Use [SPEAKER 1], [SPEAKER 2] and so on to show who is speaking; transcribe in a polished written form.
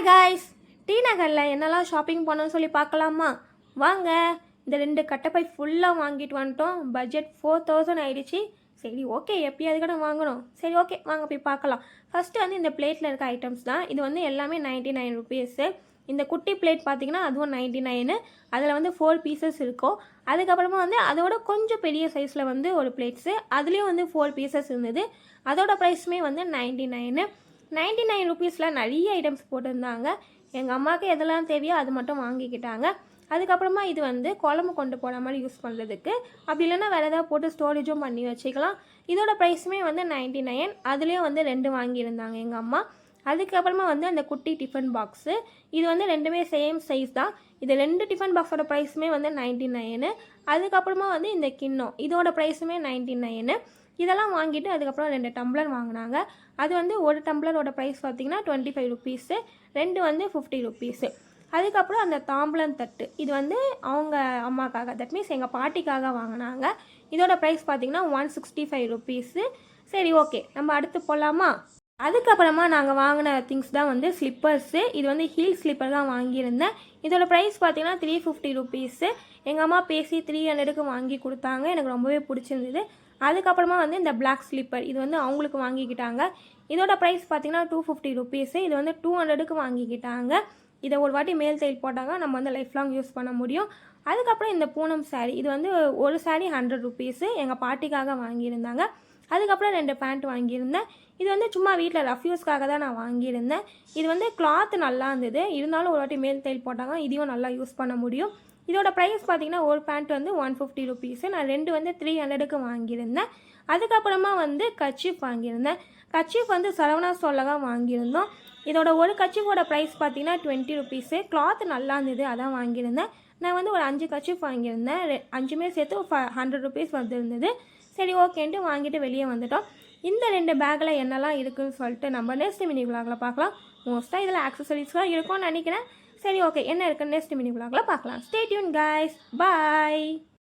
[SPEAKER 1] Hi guys, D நகரில் என்னெல்லாம் shopping பண்ணணும்னு சொல்லி பார்க்கலாமா? வாங்க. இந்த 2 கட்டப்பை ஃபுல்லாக வாங்கிட்டு வந்துட்டோம். பட்ஜெட் 4000 ஆகிடுச்சு. சரி ஓகே, எப்பயாவது கூட வாங்கணும். சரி ஓகே, வாங்க போய் பார்க்கலாம். ஃபஸ்ட்டு வந்து இந்த பிளேட்டில் இருக்க ஐட்டம்ஸ் தான். இது வந்து எல்லாமே 99 ருபீஸு. இந்த குட்டி பிளேட் பார்த்தீங்கன்னா அதுவும் 99. அதில் வந்து 4 பீசஸ் இருக்கும். அதுக்கப்புறமா வந்து அதோட கொஞ்சம் பெரிய சைஸில் வந்து ஒரு பிளேட்ஸு, அதுலேயும் வந்து 4 பீசஸ் இருந்தது. அதோட ப்ரைஸுமே வந்து 99 ருபீஸில் நிறைய ஐட்டம்ஸ் போட்டிருந்தாங்க. எங்கள் அம்மாவுக்கு எதெல்லாம் தேவையோ அது மட்டும் வாங்கிக்கிட்டாங்க. அதுக்கப்புறமா இது வந்து குழம்பு கொண்டு போகிற மாதிரி யூஸ் பண்ணுறதுக்கு, அப்படி இல்லைன்னா வேறு ஏதாவது போட்டு ஸ்டோரேஜும் பண்ணி வச்சுக்கலாம். இதோட ப்ரைஸுமே வந்து 99. அதுலேயும் வந்து 2 வாங்கியிருந்தாங்க எங்கள் அம்மா. அதுக்கப்புறமா வந்து அந்த குட்டி டிஃபன் பாக்ஸு, இது வந்து ரெண்டுமே சேம் சைஸ் தான். இது 2 டிஃபன் பாக்ஸோட ப்ரைஸுமே வந்து 99. அதுக்கப்புறமா வந்து இந்த கிண்ணம், இதோட ப்ரைஸுமே 99. இதெல்லாம் வாங்கிட்டு அதுக்கப்புறம் 2 டம்ளர் வாங்கினாங்க. அது வந்து ஒரு டம்ளரோட ப்ரைஸ் பார்த்திங்கன்னா 25 ருபீஸு, 2 வந்து 50 ருபீஸு. அதுக்கப்புறம் அந்த தாம்பலம் தட்டு, இது வந்து அவங்க அம்மாக்காக, தட் மீன்ஸ் எங்கள் பாட்டிக்காக வாங்கினாங்க. இதோட ப்ரைஸ் பார்த்திங்கன்னா 165 ருபீஸு. சரி ஓகே, நம்ம அடுத்து போகலாமா? அதுக்கப்புறமா நாங்கள் வாங்கின திங்ஸ் தான் வந்து ஸ்லிப்பர்ஸு. இது வந்து ஹீல் ஸ்லிப்பர் தான் வாங்கியிருந்தேன். இதோட ப்ரைஸ் பார்த்திங்கன்னா 350 ருபீஸு. எங்கள் அம்மா பேசி 300க்கு வாங்கி கொடுத்தாங்க. எனக்கு ரொம்பவே பிடிச்சிருந்தது. அதுக்கப்புறமா வந்து இந்த பிளாக் ஸ்லிப்பர், இது வந்து அவங்களுக்கு வாங்கிக்கிட்டாங்க. இதோட ப்ரைஸ் பார்த்திங்கன்னா 250 ருபீஸு. இது வந்து 200க்கு வாங்கிக்கிட்டாங்க. இதை ஒரு வாட்டி மேல் தையல் போட்டாங்க நம்ம வந்து லைஃப் லாங் யூஸ் பண்ண முடியும். அதுக்கப்புறம் இந்த பூனம் சாரீ, இது வந்து ஒரு சாரீ 100 ருபீஸு, எங்கள் பாட்டிக்காக வாங்கியிருந்தாங்க. அதுக்கப்புறம் 2 பேண்ட் வாங்கியிருந்தேன். இது வந்து சும்மா வீட்டில் ரஃப் யூஸ்க்காக தான் நான் வாங்கியிருந்தேன். இது வந்து கிளாத் நல்லா இருந்தது, இருந்தாலும் ஒரு வாட்டி மேல் தையல் போட்டாங்க, இதையும் நல்லா யூஸ் பண்ண முடியும். இதோட ப்ரைஸ் பார்த்திங்கன்னா ஒரு பேண்ட் வந்து 150 ருபீஸு. நான் 2 வந்து 300க்கு வாங்கியிருந்தேன். அதுக்கப்புறமா வந்து கர்ச்சீஃப் வாங்கியிருந்தேன். கர்ச்சீஃப் வந்து சரவணா ஸ்டோரில் தான் வாங்கியிருந்தோம். இதோட ஒரு கர்ச்சீஃபோட ப்ரைஸ் பார்த்திங்கன்னா 20 ருபீஸு. கிளாத் நல்லா இருந்தது, அதான் வாங்கியிருந்தேன். நான் வந்து ஒரு 5 கர்ச்சீஃப் வாங்கியிருந்தேன். 5மே சேர்த்து 100 ருபீஸ் வந்துருந்தது. சரி ஓகேன்ட்டு வாங்கிட்டு வெளியே வந்துட்டோம். இந்த 2 பேக்கில் என்னெல்லாம் இருக்குதுன்னு சொல்லிட்டு நம்ம நெக்ஸ்ட் மினி விலாகில் பார்க்கலாம். மோஸ்ட்டாக இதில் ஆக்சசரிஸ்லாம் இருக்கும்னு நினைக்கிறேன். சரி ஓகே, என்ன இருக்குன்னு நெக்ஸ்ட் மினி விலாகில் பார்க்கலாம். ஸ்டே டியூன் கைஸ், பாய்.